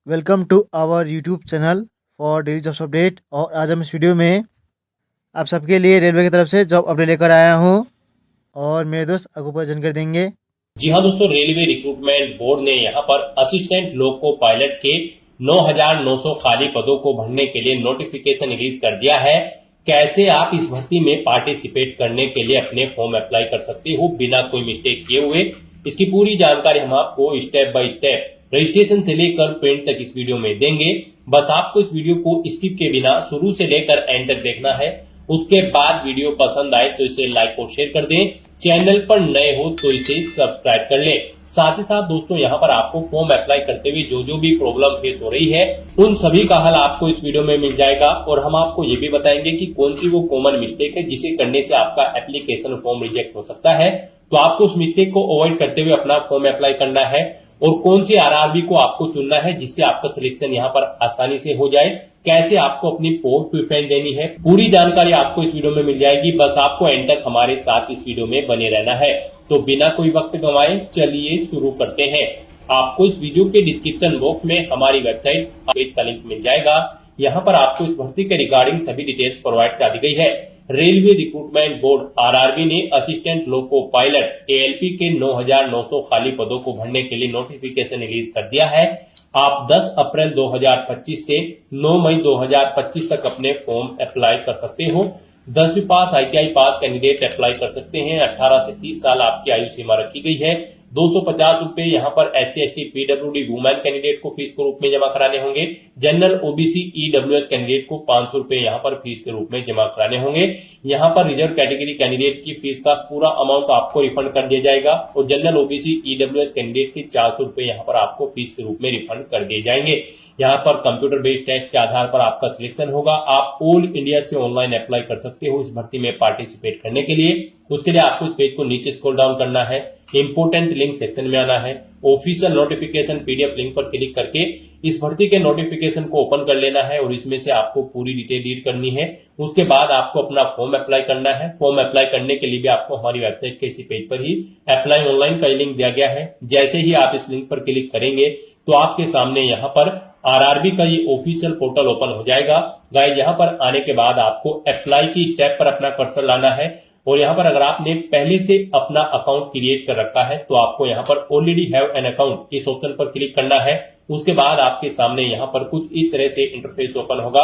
Welcome to our YouTube channel for daily jobs update. और आज हम इस वीडियो में आप सबके लिए रेलवे की तरफ से जॉब अपडेट लेकर आया हूं और मेरे दोस्त आपको पूरा जानकारी देंगे। जी हाँ दोस्तों, रेलवे रिक्रूटमेंट बोर्ड ने यहाँ पर असिस्टेंट लोको पायलट के 9,900 खाली पदों को भरने के लिए नोटिफिकेशन रिलीज कर दिया है। कैसे आप इस भर्ती में पार्टिसिपेट करने के लिए अपने फॉर्म अप्लाई कर सकते हो बिना कोई मिस्टेक किए हुए, इसकी पूरी जानकारी हम आपको स्टेप बाय स्टेप रजिस्ट्रेशन से लेकर प्रिंट तक इस वीडियो में देंगे। बस आपको इस वीडियो को स्किप के बिना शुरू से लेकर एंड तक देखना है। उसके बाद वीडियो पसंद आए तो इसे लाइक और शेयर कर दें। चैनल पर नए हो तो इसे सब्सक्राइब कर लें। साथ ही साथ दोस्तों, यहाँ पर आपको फॉर्म अप्लाई करते हुए जो भी प्रॉब्लम फेस हो रही है उन सभी का हल आपको इस वीडियो में मिल जाएगा। और हम आपको ये भी बताएंगे कि कौन सी वो कॉमन मिस्टेक है जिसे करने से आपका एप्लीकेशन फॉर्म रिजेक्ट हो सकता है, तो आपको उस मिस्टेक को अवॉइड करते हुए अपना फॉर्म अप्लाई करना है। और कौन सी आरआरबी को आपको चुनना है जिससे आपका सिलेक्शन यहाँ पर आसानी से हो जाए, कैसे आपको अपनी पोस्ट प्रिफरेंस देनी है, पूरी जानकारी आपको इस वीडियो में मिल जाएगी। बस आपको एंड तक हमारे साथ इस वीडियो में बने रहना है। तो बिना कोई वक्त गंवाए चलिए शुरू करते हैं। आपको इस वीडियो के डिस्क्रिप्शन बॉक्स में हमारी वेबसाइट पेज का लिंक मिल जाएगा। यहाँ पर आपको इस भर्ती के रिगार्डिंग सभी डिटेल्स प्रोवाइड कर दी गई है। रेलवे रिक्रूटमेंट बोर्ड आरआरबी ने असिस्टेंट लोको पायलट एएलपी के 9,900 खाली पदों को भरने के लिए नोटिफिकेशन रिलीज कर दिया है। आप 10 अप्रैल 2025 से 9 मई 2025 तक अपने फॉर्म अप्लाई कर सकते हो। 10वीं पास आईटीआई पास कैंडिडेट अप्लाई कर सकते हैं। 18 से 30 साल आपकी आयु सीमा रखी गई है। 250 रुपए यहाँ पर SC ST PWD women candidate को फीस के रूप में जमा कराने होंगे। जनरल OBC EWS कैंडिडेट को 500 रुपए यहाँ पर फीस के रूप में जमा कराने होंगे। यहाँ पर रिजर्व कैटेगरी कैंडिडेट की फीस का पूरा अमाउंट आपको रिफंड कर दिया जाएगा और जनरल OBC EWS कैंडिडेट की 400 रुपए यहाँ पर आपको फीस के रूप में रिफंड कर दिए जाएंगे। यहाँ पर कंप्यूटर बेस्ड टेस्ट के आधार पर आपका सिलेक्शन होगा। आप ऑल इंडिया से ऑनलाइन अप्लाई कर सकते हो इस भर्ती में पार्टिसिपेट करने के लिए। उसके लिए आपको इस पेज को नीचे स्क्रॉल डाउन करना है, इंपोर्टेंट लिंक सेक्शन में आना है, ऑफिशियल नोटिफिकेशन PDF लिंक पर क्लिक करके इस भर्ती के नोटिफिकेशन को ओपन कर लेना है और इसमें से आपको पूरी डिटेल रीड करनी है। उसके बाद आपको अपना फॉर्म अप्लाई करना है। फॉर्म अप्लाई करने के लिए भी आपको हमारी वेबसाइट के इसी पेज पर ही अप्लाई ऑनलाइन का लिंक दिया गया है। जैसे ही आप इस लिंक पर क्लिक करेंगे तो आपके सामने यहाँ पर आरआरबी का ये ऑफिशियल पोर्टल ओपन हो जाएगा। गाइस, यहाँ पर आने के बाद आपको अप्लाई की स्टेप पर अपना कर्सर लाना है और यहाँ पर अगर आपने पहले से अपना अकाउंट क्रिएट कर रखा है तो आपको यहाँ पर ऑलरेडी हैव एन अकाउंट इस ऑप्शन पर क्लिक करना है। उसके बाद आपके सामने यहाँ पर कुछ इस तरह से इंटरफेस ओपन होगा।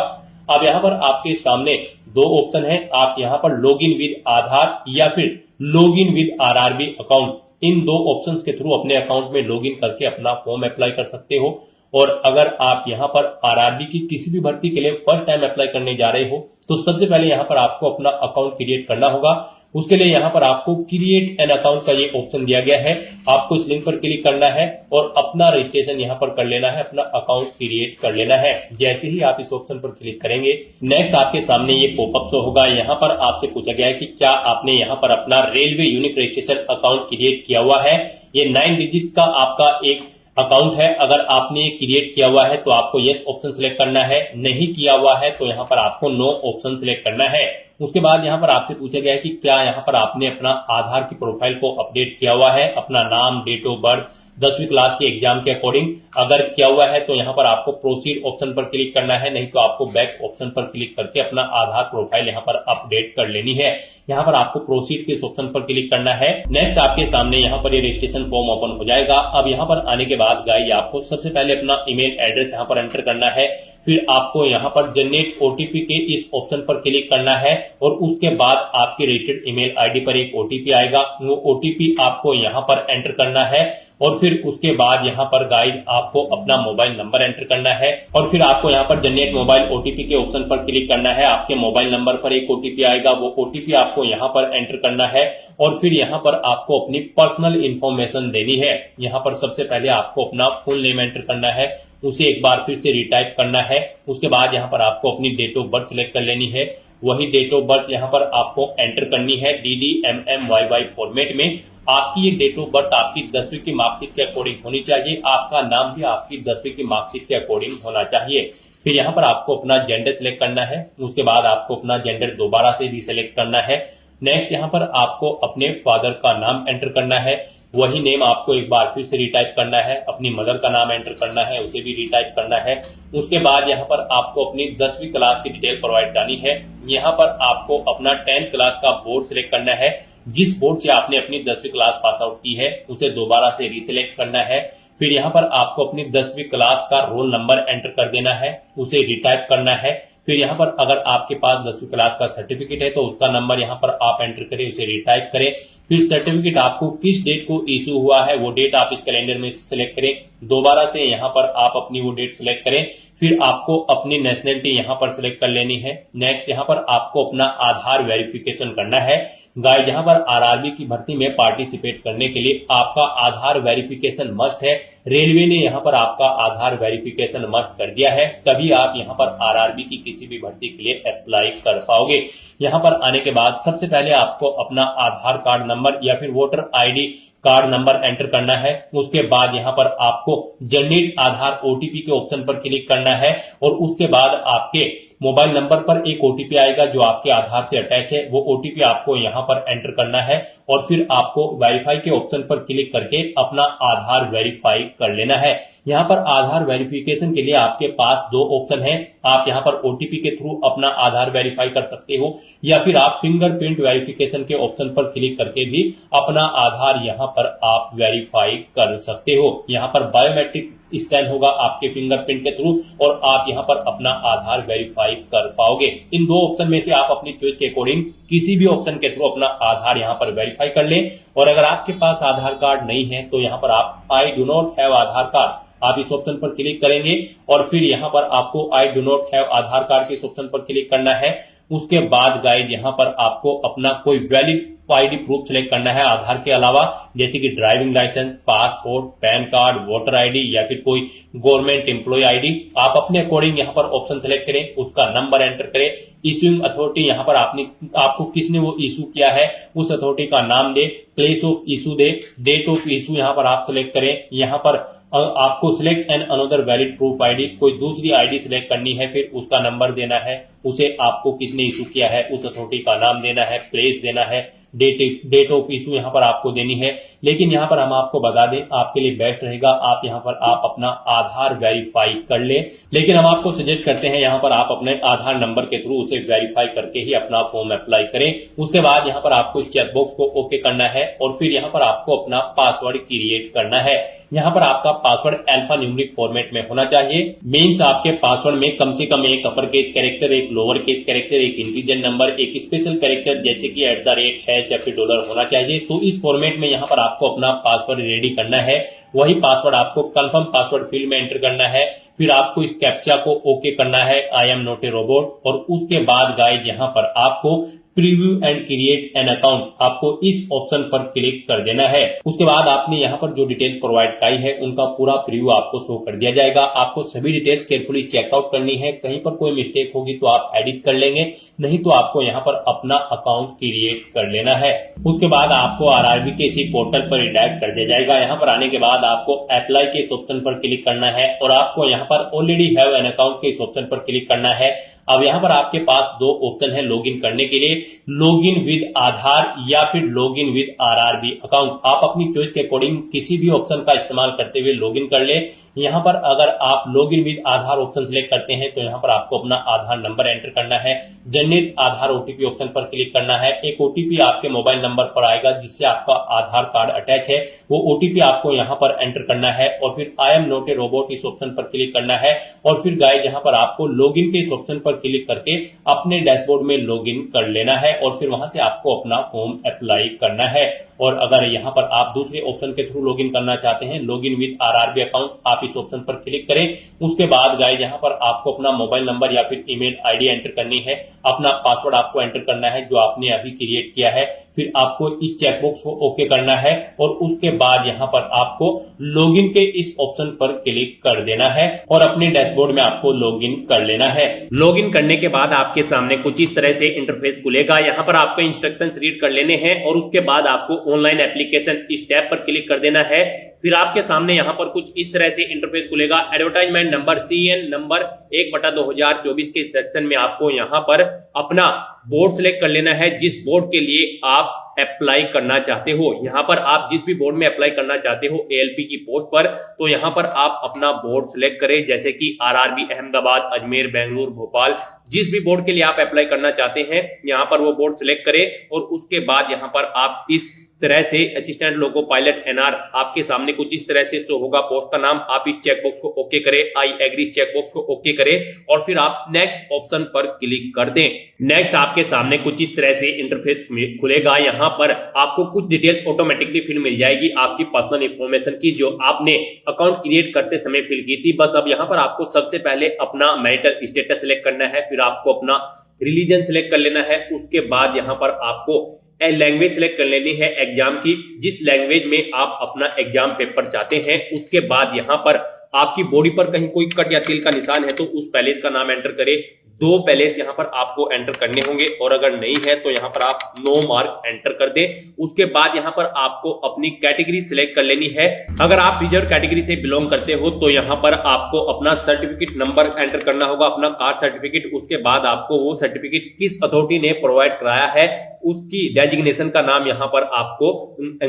अब यहाँ पर आपके सामने दो ऑप्शन है। आप यहाँ पर लॉग इन विद आधार या फिर log in with RRB account, इन दो ऑप्शंस के थ्रू अपने अकाउंट में लॉग इन करके अपना फॉर्म अप्लाई कर सकते हो। और अगर आप यहाँ पर आरआरबी की किसी भी भर्ती के लिए फर्स्ट टाइम अप्लाई करने जा रहे हो तो सबसे पहले यहाँ पर आपको अपना अकाउंट क्रिएट करना होगा। उसके लिए यहाँ पर आपको क्रिएट एन अकाउंट का ये ऑप्शन दिया गया है। आपको इस लिंक पर क्लिक करना है और अपना रजिस्ट्रेशन यहाँ पर कर लेना है, अपना अकाउंट क्रिएट कर लेना है। जैसे ही आप इस ऑप्शन पर क्लिक करेंगे नेक्स्ट आपके सामने ये पॉपअप शो होगा। यहाँ पर आपसे पूछा गया है कि क्या आपने यहाँ पर अपना railway unique registration account create किया हुआ है। ये 9 डिजिट का आपका एक अकाउंट है। अगर आपने ये क्रिएट किया हुआ है तो आपको यस ऑप्शन सिलेक्ट करना है, नहीं किया हुआ है तो यहाँ पर आपको नो ऑप्शन सिलेक्ट करना है। उसके बाद यहाँ पर आपसे पूछा गया है कि क्या यहाँ पर आपने अपना आधार की प्रोफाइल को अपडेट किया हुआ है, अपना नाम, डेट ऑफ बर्थ, 10वीं क्लास के एग्जाम के अकॉर्डिंग। अगर किया हुआ है तो यहाँ पर आपको प्रोसीड ऑप्शन पर क्लिक करना है, नहीं तो आपको बैक ऑप्शन पर क्लिक करके अपना आधार प्रोफाइल यहाँ पर अपडेट कर लेनी है। यहाँ पर आपको प्रोसीड के ऑप्शन पर क्लिक करना है। नेक्स्ट आपके सामने यहाँ पर ये रजिस्ट्रेशन फॉर्म ओपन हो जाएगा। अब यहाँ पर आने के बाद गाइस आपको सबसे पहले अपना ईमेल एड्रेस यहाँ पर एंटर करना है। फिर आपको यहाँ पर जनरेट OTP के इस ऑप्शन पर क्लिक करना है और उसके बाद आपके रजिस्टर्ड ईमेल आईडी पर एक OTP आएगा। वो OTP आपको यहाँ पर एंटर करना है और फिर उसके बाद यहाँ पर गाइड आपको अपना मोबाइल नंबर एंटर करना है और फिर आपको यहाँ पर जनरेट मोबाइल OTP के ऑप्शन पर क्लिक करना है। आपके मोबाइल नंबर पर एक OTP आएगा, वो OTP आपको यहाँ पर एंटर करना है और फिर यहाँ पर आपको अपनी पर्सनल इंफॉर्मेशन देनी है। यहाँ पर सबसे पहले आपको अपना फुल नेम एंटर करना है, उसे एक बार फिर से रिटाइप करना है। उसके बाद यहाँ पर आपको अपनी डेट ऑफ बर्थ सिलेक्ट कर लेनी है। वही डेट ऑफ बर्थ यहाँ पर आपको एंटर करनी है DDMMYY फॉर्मेट में। आपकी ये डेट ऑफ बर्थ आपकी 10वीं की मार्कशीट के अकॉर्डिंग होनी चाहिए। आपका नाम भी आपकी 10वीं की मार्कशीट के अकॉर्डिंग होना चाहिए। फिर यहाँ पर आपको अपना जेंडर सिलेक्ट करना है। उसके बाद आपको अपना जेंडर दोबारा से भी सिलेक्ट करना है। नेक्स्ट यहाँ पर आपको अपने फादर का नाम एंटर करना है। वही नेम आपको एक बार फिर से रिटाइप करना है, अपनी मदर का नाम एंटर करना है, उसे भी रिटाइप करना है। उसके बाद यहाँ पर आपको अपनी 10वीं क्लास की डिटेल प्रोवाइड करनी है। यहाँ पर आपको अपना 10th क्लास का बोर्ड सिलेक्ट करना है। जिस बोर्ड से आपने अपनी 10वीं क्लास पास आउट की है उसे दोबारा से रीसिलेक्ट करना है। फिर यहाँ पर आपको अपनी 10वीं क्लास का रोल नंबर एंटर कर देना है, उसे रिटाइप करना है। फिर यहाँ पर अगर आपके पास 10वीं क्लास का सर्टिफिकेट है तो उसका नंबर यहाँ पर आप एंटर करें, उसे रिटाइप करें। फिर सर्टिफिकेट आपको किस डेट को इशू हुआ है वो डेट आप इस कैलेंडर में सिलेक्ट करें। दोबारा से यहाँ पर आप अपनी वो डेट सिलेक्ट करें। फिर आपको अपनी नेशनलिटी यहाँ पर सिलेक्ट कर लेनी है। नेक्स्ट यहाँ पर आपको अपना आधार वेरिफिकेशन करना है। गाइस, यहाँ पर आरआरबी की भर्ती में पार्टिसिपेट करने के लिए आपका आधार वेरिफिकेशन मस्ट है। रेलवे ने यहाँ पर आपका आधार वेरिफिकेशन मस्ट कर दिया है, तभी आप यहाँ पर आरआरबी की किसी भी भर्ती के लिए अप्लाई कर पाओगे। यहाँ पर आने के बाद सबसे पहले आपको अपना आधार कार्ड नंबर या फिर voter ID card number enter करना है। उसके बाद यहाँ पर आपको जनरेट आधार ओटीपी के ऑप्शन पर क्लिक करना है और उसके बाद आपके मोबाइल नंबर पर एक ओटीपी आएगा जो आपके आधार से अटैच है। वो ओटीपी आपको यहाँ पर एंटर करना है और फिर आपको वेरीफाई के ऑप्शन पर क्लिक करके अपना आधार वेरीफाई कर लेना है। यहाँ पर आधार वेरिफिकेशन के लिए आपके पास दो ऑप्शन हैं। आप यहाँ पर ओटीपी के थ्रू अपना आधार वेरीफाई कर सकते हो या फिर आप फिंगरप्रिंट वेरिफिकेशन के ऑप्शन पर क्लिक करके भी अपना आधार यहाँ पर आप वेरीफाई कर सकते हो। यहाँ पर बायोमेट्रिक स्कैन होगा आपके फिंगरप्रिंट के थ्रू और आप यहाँ पर अपना आधार वेरीफाई कर पाओगे। इन दो ऑप्शन में से आप अपनी चॉइस के अकॉर्डिंग किसी भी ऑप्शन के थ्रू अपना आधार यहाँ पर वेरीफाई कर लें। और अगर आपके पास आधार कार्ड नहीं है तो यहाँ पर आप I do not have Aadhaar card आप इस ऑप्शन पर क्लिक करेंगे और फिर यहाँ पर आपको I do not have Aadhaar card के इस ऑप्शन पर क्लिक करना है। उसके बाद गाइड यहाँ पर आपको अपना कोई वैलिड आईडी प्रूफ सिलेक्ट करना है आधार के अलावा, जैसे कि driving licence, passport, PAN card, voter ID या फिर कोई गवर्नमेंट एम्प्लॉय आईडी। आप अपने अकॉर्डिंग यहाँ पर ऑप्शन सिलेक्ट करें, उसका नंबर एंटर करें। इश्यूइंग अथॉरिटी यहाँ पर आपको किसने वो इशू किया है उस अथॉरिटी का नाम दे, प्लेस ऑफ इशू दे, डेट ऑफ इशू यहाँ पर आप सिलेक्ट करें। यहाँ पर आपको select an another valid proof ID, कोई दूसरी आईडी सिलेक्ट करनी है, फिर उसका नंबर देना है, उसे आपको किसने इशू किया है उस अथॉरिटी का नाम देना है, प्लेस देना है, डेट ऑफ इशू यहाँ पर आपको देनी है। लेकिन यहाँ पर हम आपको बता दें, आपके लिए बेस्ट रहेगा आप यहाँ पर आप अपना आधार वेरीफाई कर ले। लेकिन हम आपको सजेस्ट करते हैं यहाँ पर आप अपने आधार नंबर के थ्रू उसे वेरीफाई करके ही अपना फॉर्म अप्लाई करें। उसके बाद यहाँ पर आपको चेकबॉक्स को ओके करना है और फिर यहाँ पर आपको अपना पासवर्ड क्रिएट करना है। यहाँ पर आपका पासवर्ड अल्फा न्यूमेरिक फॉर्मेट में होना चाहिए। मींस आपके पासवर्ड में कम से कम एक अपर केस कैरेक्टर, एक लोअर केस कैरेक्टर, एक इंटीजर नंबर, एक स्पेशल कैरेक्टर जैसे कि @ या फिर $, होना चाहिए। तो इस फॉर्मेट में यहाँ पर आपको अपना पासवर्ड रेडी करना है। वही पासवर्ड आपको कंफर्म पासवर्ड फील्ड में एंटर करना है। फिर आपको इस कैप्चा को ओके करना है, I am not a robot. और उसके बाद गाइड यहाँ पर आपको preview and create an account, आपको इस ऑप्शन पर क्लिक कर देना है। उसके बाद आपने यहाँ पर जो डिटेल्स प्रोवाइड कराई है उनका पूरा प्रीव्यू आपको शो कर दिया जाएगा। आपको सभी डिटेल्स केयरफुली चेकआउट करनी है, कहीं पर कोई मिस्टेक होगी तो आप एडिट कर लेंगे, नहीं तो आपको यहाँ पर अपना अकाउंट क्रिएट कर लेना है। उसके बाद आपको आरआरबी के इसी पोर्टल पर रिडायरेक्ट कर दिया जाएगा। यहाँ पर आने के बाद आपको अप्लाई के इस ऑप्शन पर क्लिक करना है और आपको यहाँ पर ऑलरेडी हैव एन अकाउंट के इस ऑप्शन पर क्लिक करना है। अब यहाँ पर आपके पास दो ऑप्शन है लॉगिन करने के लिए, लॉगिन विद आधार या फिर लॉगिन विद आरआरबी अकाउंट। आप अपनी चॉइस के अकॉर्डिंग किसी भी ऑप्शन का इस्तेमाल करते हुए लॉगिन कर ले। यहाँ पर अगर आप login with Aadhaar option select करते हैं तो यहाँ पर आपको अपना आधार नंबर एंटर करना है, जनरेट आधार ओटीपी ऑप्शन पर क्लिक करना है। एक ओटीपी आपके मोबाइल नंबर पर आएगा जिससे आपका आधार कार्ड अटैच है, वो ओटीपी आपको यहाँ पर एंटर करना है और फिर I am not a robot इस ऑप्शन पर क्लिक करना है। और फिर गाइस यहाँ पर आपको लॉगिन के इस ऑप्शन पर क्लिक करके अपने डैशबोर्ड में लॉगिन कर लेना है और फिर वहां से आपको अपना फॉर्म अप्लाई करना है। और अगर यहाँ पर आप दूसरे ऑप्शन के थ्रू लॉगिन करना चाहते हैं, लॉगिन विद आरआरबी अकाउंट, आप इस ऑप्शन पर क्लिक करें। उसके बाद गाइस यहाँ पर आपको अपना मोबाइल नंबर या फिर ईमेल आईडी एंटर करनी है, अपना पासवर्ड आपको एंटर करना है जो आपने अभी क्रिएट किया है। फिर आपको इस चेकबॉक्स को ओके करना है और उसके बाद यहाँ पर आपको लॉगिन के इस ऑप्शन पर क्लिक कर देना है और अपने डैशबोर्ड में आपको लॉगिन कर लेना है। लॉगिन करने के बाद आपके सामने कुछ इस तरह से इंटरफेस खुलेगा। यहाँ पर आपको इंस्ट्रक्शंस रीड कर लेने हैं और उसके बाद आपको ऑनलाइन एप्लीकेशन इस टैब पर क्लिक कर देना है। फिर आपके सामने यहाँ पर कुछ इस तरह से इंटरफेस खुलेगा। एडवर्टाइजमेंट नंबर CN नंबर 1/2024 के सेक्शन में आपको यहाँ पर अपना बोर्ड सिलेक्ट कर लेना है, जिस बोर्ड के लिए आप अप्लाई करना चाहते हो। यहाँ पर आप जिस भी बोर्ड में अप्लाई करना चाहते हो एएलपी की पोस्ट पर, तो यहाँ पर आप अपना बोर्ड सिलेक्ट करें, जैसे कि आरआरबी अहमदाबाद, अजमेर, बेंगलुरु, भोपाल, जिस भी बोर्ड के लिए आप अप्लाई करना चाहते हैं यहाँ पर वो बोर्ड सिलेक्ट करें। और उसके बाद यहाँ पर आप इस तरह से असिस्टेंट लोको पायलट एनआर आपके सामने कुछ इस तरह से शो होगा, पोस्ट का नाम, आप इस चेकबॉक्स को ओके करें, आई एग्री इस चेकबॉक्स को ओके करें और फिर आप नेक्स्ट ऑप्शन पर क्लिक कर दें। नेक्स्ट आपके सामने कुछ इस तरह से इंटरफेस खुलेगा। यहाँ पर आपको कुछ डिटेल्स ऑटोमेटिकली फिल मिल जाएगी आपकी पर्सनल इंफॉर्मेशन की, जो आपने अकाउंट क्रिएट करते समय फिल की थी। बस अब यहाँ पर आपको सबसे पहले अपना मैरिटल स्टेटस सिलेक्ट करना है, फिर आपको अपना रिलीजन सिलेक्ट कर लेना है। उसके बाद यहाँ पर आपको लैंग्वेज सिलेक्ट कर लेनी है एग्जाम की, जिस लैंग्वेज में आप अपना एग्जाम पेपर चाहते हैं। उसके बाद यहाँ पर आपकी बॉडी पर कहीं कोई कट या तिल का निशान है तो उस पैलेस का नाम एंटर करें। 2 पैलेस यहाँ पर आपको एंटर करने होंगे और अगर नहीं है तो यहाँ पर आप नो मार्क एंटर कर दें। उसके बाद यहाँ पर आपको अपनी कैटेगरी सिलेक्ट कर लेनी है। अगर आप रिजर्व कैटेगरी से बिलोंग करते हो तो यहाँ पर आपको अपना सर्टिफिकेट नंबर एंटर करना होगा, अपना कास्ट सर्टिफिकेट। उसके बाद आपको वो सर्टिफिकेट किस अथॉरिटी ने प्रोवाइड कराया है उसकी डेजिग्नेशन का नाम यहाँ पर आपको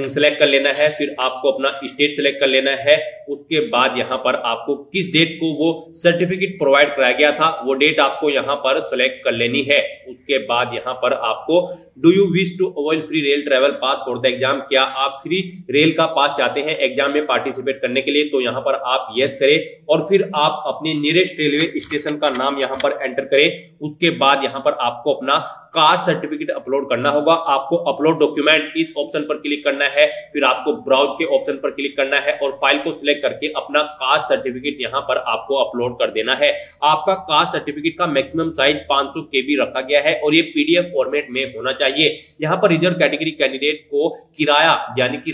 सिलेक्ट कर लेना है। फिर आपको अपना स्टेट सिलेक्ट कर लेना है। उसके बाद यहाँ पर आपको किस डेट को वो सर्टिफिकेट प्रोवाइड कराया गया था वो डेट आपको यहाँ पर सिलेक्ट कर लेनी है। उसके बाद यहाँ पर आपको do you wish to avail free rail travel pass for the exam, क्या आप फ्री रेल का पास चाहते हैं एग्जाम में पार्टिसिपेट करने के लिए, तो यहाँ पर आप यस करें और फिर आप अपने नियरेस्ट रेलवे स्टेशन का नाम यहाँ पर एंटर करें। उसके बाद यहाँ पर आपको अपना कास्ट सर्टिफिकेट अपलोड करना होगा। आपको अपलोड डॉक्यूमेंट इस ऑप्शन पर क्लिक करना है, फिर आपको ब्राउज के ऑप्शन पर क्लिक करना है और फाइल को सिलेक्ट करके अपना कास्ट सर्टिफिकेट यहाँ पर आपको अपलोड कर देना है। आपका कास्ट सर्टिफिकेट का मैक्सिमम साइज 500 KB रखा गया है और ये पीडीएफ फॉर्मेट में होना चाहिए। यहाँ पर रिजर्व कैटेगरी कैंडिडेट को किराया यानी कि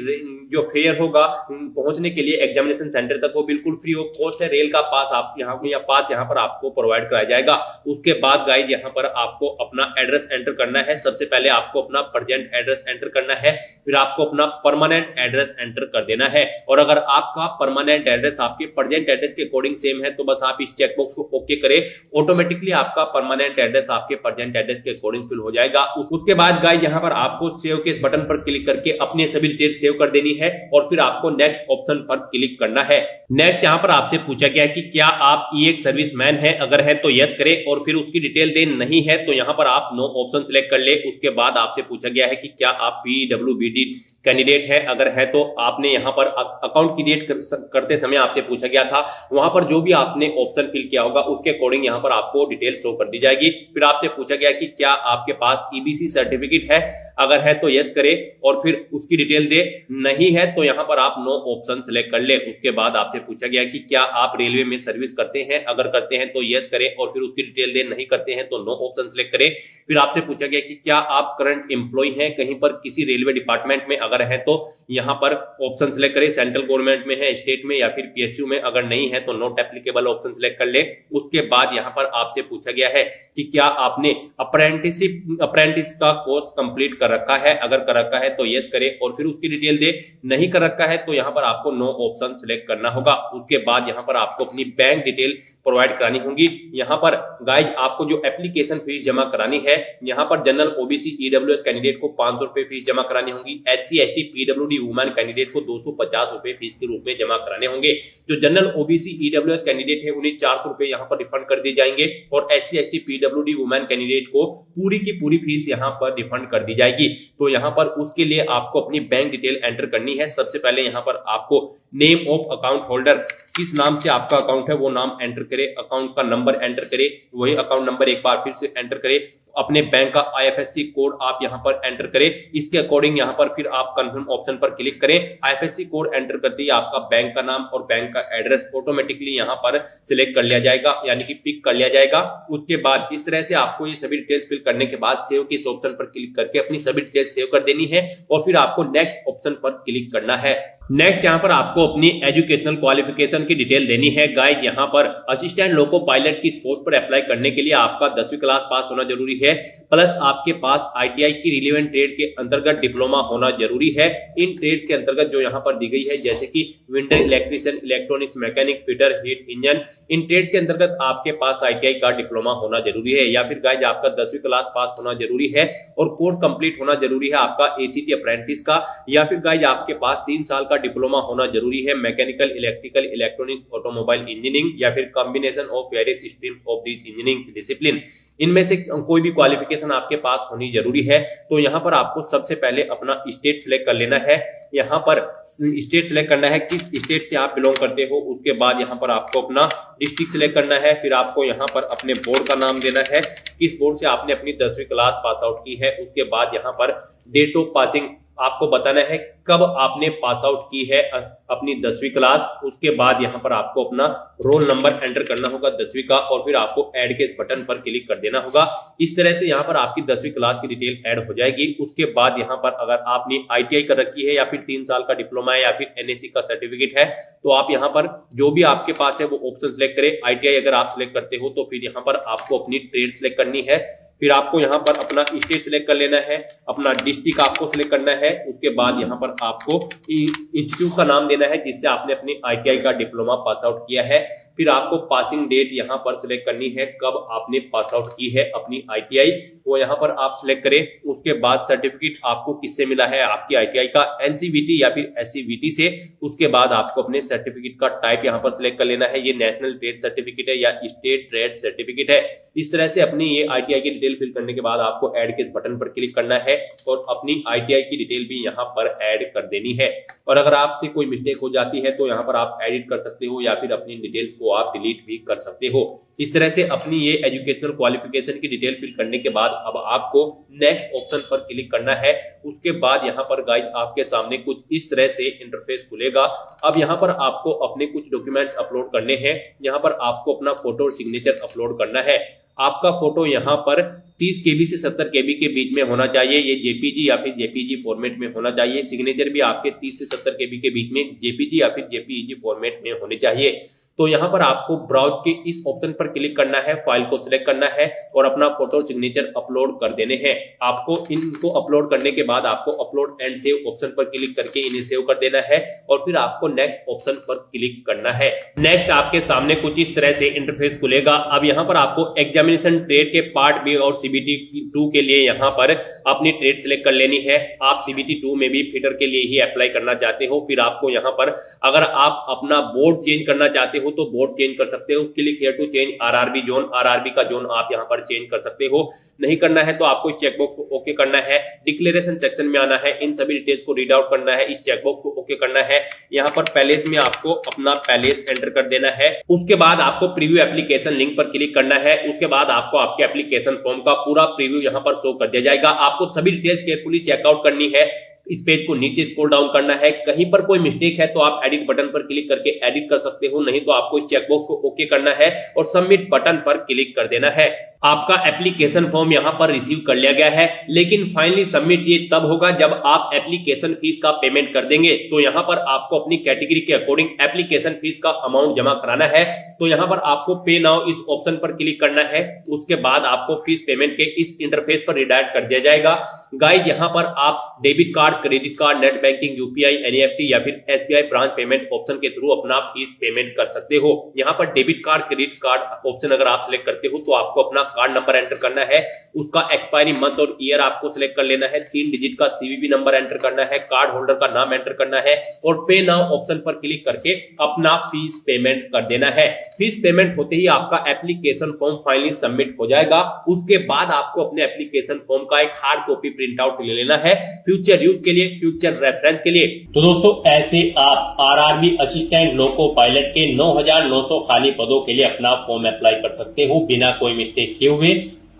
जो फेयर होगा पहुंचने के लिए एग्जामिनेशन सेंटर तक वो बिल्कुल फ्री ऑफ कॉस्ट है। रेल का पास आप यहाँ पर आपको प्रोवाइड कराया जाएगा। उसके बाद गाइज यहाँ पर आपको अपना एड्रेस एंटर करना है। सबसे पहले आपको अपना प्रेजेंट एड्रेस एंटर करना है, फिर आपको अपना परमानेंट एड्रेस एंटर कर देना है। और अगर आपका परमानेंट एड्रेस आपके प्रेजेंट एड्रेस के अकॉर्डिंग सेम है तो बस आप इस चेकबॉक्स को ओके करें, ऑटोमेटिकली आपका परमानेंट एड्रेस आपके प्रेजेंट एड्रेस के अकॉर्डिंग फिल हो जाएगा। उसके बाद गाइज यहाँ पर आपको सेव के इस बटन पर क्लिक करके अपनी सभी डिटेल सेव कर देनी है और फिर आपको नेक्स्ट ऑप्शन पर क्लिक करना है। नेक्स्ट यहाँ पर आपसे पूछा गया है कि क्या आप ई सर्विसमैन है, अगर है तो यस करें और फिर उसकी डिटेल दे, नहीं है तो यहाँ पर आप नो ऑप्शन सिलेक्ट कर ले। उसके बाद आपसे पूछा गया है कि क्या आप पीडब्ल्यूबीडी कैंडिडेट है, अगर है तो आपने यहाँ पर अकाउंट क्रिएट करते समय आपसे पूछा गया था वहां पर जो भी आपने ऑप्शन फिल किया होगा उसके अकॉर्डिंग यहाँ पर आपको डिटेल शो कर दी जाएगी। फिर आपसे पूछा गया कि क्या आपके पास ईबीसी सर्टिफिकेट है, अगर है तो यस करें और फिर उसकी डिटेल दे, नहीं है तो यहाँ पर आप नो ऑप्शन सिलेक्ट कर ले। उसके बाद आपसे पूछा गया कि क्या आप रेलवे में सर्विस करते हैं, अगर करते हैं तो यस करें और फिर उसकी डिटेल दे, नहीं करते हैं तो नो ऑप्शन सिलेक्ट करें। फिर आपसे पूछा गया कि क्या आप करंट एम्प्लॉय हैं कहीं पर किसी रेलवे डिपार्टमेंट में, अगर है तो यहाँ पर ऑप्शन सिलेक्ट करें, सेंट्रल गवर्नमेंट में है, स्टेट में या फिर पीएसयू में, अगर नहीं है तो नॉट एप्लीकेबल ऑप्शन सिलेक्ट कर ले। उसके बाद यहाँ पर आपसे पूछा गया है कि क्या आपने अप्रेंटिस का कोर्स कंप्लीट कर रखा है, अगर कर रखा है तो यस करें और फिर उसकी डिटेल दे, नहीं कर रखा है तो यहाँ पर आपको नो ऑप्शन सिलेक्ट करना होगा। उसके बाद यहाँ पर आपको अपनी बैंक डिटेल प्रोवाइड करानी होगी। यहाँ पर गाइज आपको जो एप्लीकेशन फीस जमा करानी है, यहाँ पर जनरल ओबीसी ईडब्ल्यूएस कैंडिडेट को 500 रुपए फीस जमा करानी होगी, SC ST PWD women candidate को 250 रुपए फीस के रूप में जमा कराने होंगे। जो जनरल ओबीसी ईडब्ल्यूएस कैंडिडेट है उन्हें 400 रुपए यहाँ पर रिफंड कर दिए जाएंगे और SC ST PWD women candidate को पूरी की पूरी फीस यहाँ पर रिफंड कर दी जाएगी। तो यहाँ पर उसके लिए आपको अपनी बैंक डिटेल एंटर करनी है। सबसे पहले यहाँ पर आपको नेम ऑफ अकाउंट होल्डर, किस नाम से आपका अकाउंट है वो नाम एंटर करें, अकाउंट का नंबर एंटर करें, वही अकाउंट नंबर एक बार फिर से एंटर करें, अपने बैंक का आईएफएससी कोड आप यहां पर एंटर करें। इसके अकॉर्डिंग यहां पर फिर आप कंफर्म ऑप्शन पर क्लिक करें। आईएफएससी कोड एंटर करते ही आपका बैंक का नाम और बैंक का एड्रेस ऑटोमेटिकली यहां पर सिलेक्ट कर लिया जाएगा, यानी कि पिक कर लिया जाएगा। उसके बाद इस तरह से आपको ये सभी डिटेल्स फिल करने के बाद सेव के इस ऑप्शन पर क्लिक करके अपनी सभी डिटेल्स सेव कर देनी है और फिर आपको नेक्स्ट ऑप्शन पर क्लिक करना है। नेक्स्ट यहाँ पर आपको अपनी एजुकेशनल क्वालिफिकेशन की डिटेल देनी है। गाइज यहाँ पर असिस्टेंट लोको पायलट की पोस्ट पर अप्लाई करने के लिए आपका 10वीं क्लास पास होना जरूरी है, प्लस आपके पास आईटीआई की रिलेवेंट ट्रेड के अंतर्गत डिप्लोमा होना जरूरी है। इन ट्रेड के अंतर्गत जो यहाँ पर दी गई है जैसे कि winter electrician, electronics mechanic, fitter, heat engine, इन ट्रेड्स के अंतर्गत आपके पास आईटीआई का डिप्लोमा होना जरूरी है, या फिर गाइज आपका 10वीं क्लास पास होना जरूरी है और कोर्स कंप्लीट होना जरूरी है आपका एसीटी अप्रेंटिस का, या फिर गाइज आपके पास 3 साल का डिप्लोमा होना जरूरी है mechanical, electrical, electronics, automobile engineering, या फिर combination of various streams of this engineering discipline. इनमें से कोई भी क्वालिफिकेशन आपके पास होनी जरूरी है। तो यहाँ पर आपको सबसे पहले अपना स्टेट सिलेक्ट कर लेना है। यहाँ पर स्टेट सिलेक्ट करना है, किस स्टेट से आप बिलोंग करते हो। उसके बाद यहाँ पर आपको अपना डिस्ट्रिक्ट सिलेक्ट करना है। फिर आपको यहाँ पर अपने बोर्ड का नाम देना है, किस बोर्ड से आपने अपनी 10वीं क्लास पास आउट की है। उसके बाद यहाँ पर डेट ऑफ पासिंग आपको बताना है, कब आपने पास आउट की है अपनी 10वीं क्लास। उसके बाद यहाँ पर आपको अपना रोल नंबर एंटर करना होगा 10वीं का, और फिर आपको ऐड के इस बटन पर क्लिक कर देना होगा। इस तरह से यहाँ पर आपकी 10वीं क्लास की डिटेल ऐड हो जाएगी। उसके बाद यहाँ पर अगर आपने आईटीआई कर रखी है, या फिर 3 साल का डिप्लोमा है, या फिर एनएससी का सर्टिफिकेट है, तो आप यहाँ पर जो भी आपके पास है वो ऑप्शन सिलेक्ट करें। आईटीआई अगर आप सिलेक्ट करते हो तो फिर यहाँ पर आपको अपनी ट्रेड सिलेक्ट करनी है। फिर आपको यहाँ पर अपना स्टेट सिलेक्ट कर लेना है, अपना डिस्ट्रिक्ट आपको सिलेक्ट करना है। उसके बाद यहाँ पर आपको इंस्टीट्यूट का नाम देना है जिससे आपने अपनी आईटीआई का डिप्लोमा पास आउट किया है। फिर आपको पासिंग डेट यहाँ पर सिलेक्ट करनी है, कब आपने पास आउट की है अपनी आईटीआई, वो यहाँ पर आप सिलेक्ट करें। उसके बाद सर्टिफिकेट आपको किससे मिला है, आपकी आईटीआई का एनसीवीटी या फिर एससीवीटी से। उसके बाद आपको अपने सर्टिफिकेट का टाइप यहाँ पर सिलेक्ट कर लेना है, ये नेशनल ट्रेड सर्टिफिकेट है या स्टेट ट्रेड सर्टिफिकेट है। इस तरह से अपनी ये आईटीआई की डिटेल फिल करने के बाद आपको ऐड के इस बटन पर क्लिक करना है और अपनी आईटीआई की डिटेल भी यहाँ पर ऐड कर देनी है। और अगर आपसे कोई मिस्टेक हो जाती है तो यहाँ पर आप एडिट कर सकते हो, या फिर अपनी डिटेल्स को आप डिलीट भी कर सकते हो। इस तरह से अपनी ये एजुकेशनल क्वालिफिकेशन की डिटेल फिल करने के बाद अब आपको नेक्स्ट ऑप्शन पर क्लिक करना है। उसके बाद यहाँ पर गाइस आपके सामने कुछ इस तरह से इंटरफेस खुलेगा। अब यहाँ पर आपको अपने कुछ डॉक्यूमेंट्स अपलोड करने हैं। यहाँ पर आपको अपना फोटो और सिग्नेचर अपलोड करना है। आपका फोटो यहाँ पर 30 KB से 70 KB के बीच में होना चाहिए, ये जेपीजी या फिर जेपीजी फॉर्मेट में होना चाहिए। सिग्नेचर भी आपके 30 से 70 KB के बीच में जेपीजी या फिर जेपीईजी फॉर्मेट में होने चाहिए। तो यहाँ पर आपको ब्राउज के इस ऑप्शन पर क्लिक करना है, फाइल को सिलेक्ट करना है और अपना फोटो सिग्नेचर अपलोड कर देने हैं। आपको इनको अपलोड करने के बाद आपको अपलोड एंड सेव ऑप्शन पर क्लिक करके इन्हें सेव कर देना है और फिर आपको नेक्स्ट ऑप्शन पर क्लिक करना है। नेक्स्ट आपके सामने कुछ इस तरह से इंटरफेस खुलेगा। अब यहाँ पर आपको एग्जामिनेशन ट्रेड के पार्ट बी और सीबीटी 2 के लिए यहाँ पर अपनी ट्रेड सिलेक्ट कर लेनी है। आप सीबीटी 2 में भी फिटर के लिए ही अप्लाई करना चाहते हो, फिर आपको यहाँ पर अगर आप अपना बोर्ड चेंज करना चाहते हो तो बोर्ड चेंज कर सकते हो। Click here to change RRB zone, RRB का जोन आप यहां पर चेंज कर सकते हो। नहीं करना है तो आपको इस चेकबॉक्स को ओके करना है। डिक्लेरेशन सेक्शन में आना है, इन सभी डिटेल्स को रीड आउट करना है, इस चेकबॉक्स को ओके करना है। यहां पर पैलेस में आपको अपना पैलेस एंटर कर देना है। उसके बाद आपको प्रीव्यू एप्लीकेशन लिंक पर क्लिक करना है। उसके बाद आपको आपके एप्लीकेशन फॉर्म का पूरा प्रीव्यू यहां पर शो कर दिया जाएगा। आपको सभी डिटेल्स केयरफुली चेकआउट करनी है। इस पेज को नीचे स्क्रॉल डाउन करना है। कहीं पर कोई मिस्टेक है तो आप एडिट बटन पर क्लिक करके एडिट कर सकते हो, नहीं तो आपको इस चेकबॉक्स को ओके करना है और सबमिट बटन पर क्लिक कर देना है। आपका एप्लीकेशन फॉर्म यहां पर रिसीव कर लिया गया है, लेकिन फाइनली सबमिट ये तब होगा जब आप एप्लीकेशन फीस का पेमेंट कर देंगे। तो यहां पर आपको अपनी कैटेगरी के अकॉर्डिंग एप्लीकेशन फीस का अमाउंट जमा कराना है। तो यहां पर आपको पे नाउ इस ऑप्शन पर क्लिक करना है। उसके बाद आपको फीस पेमेंट के इस इंटरफेस पर रिडायरेक्ट कर दिया जाएगा। गाइस यहां पर आप debit card, credit card, net banking, UPI, NEFT या फिर एसबीआई ब्रांच पेमेंट ऑप्शन के थ्रू अपना फीस पेमेंट कर सकते हो। यहां पर debit card, credit card option अगर आप सिलेक्ट करते हो तो आपको अपना कार्ड नंबर एंटर करना है, उसका एक्सपायरी मंथ और ईयर आपको सिलेक्ट कर लेना है, 3 डिजिट का सीवीवी नंबर एंटर करना है, कार्ड होल्डर का नाम एंटर करना है और पे नाउ ऑप्शन पर क्लिक करके अपना फीस पेमेंट कर देना है। फीस पेमेंट होते ही आपका एप्लीकेशन फॉर्म फाइनली सबमिट हो जाएगा। उसके बाद आपको अपने एप्लीकेशन फॉर्म का एक हार्ड कॉपी प्रिंट आउट ले लेना है फ्यूचर यूज के लिए, फ्यूचर रेफरेंस के लिए। तो दोस्तों ऐसे आप आरआरबी असिस्टेंट लोको पायलट के 9,900 खाली पदों के लिए अपना फॉर्म अप्लाई कर सकते हो बिना कोई मिस्टेक किए हुए।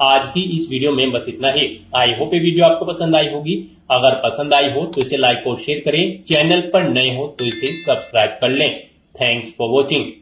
आज की इस वीडियो में बस इतना ही। आई होप ये वीडियो आपको पसंद आई होगी। अगर पसंद आई हो तो इसे लाइक और शेयर करें। चैनल पर नए हो तो इसे सब्सक्राइब कर लें। Thanks for watching.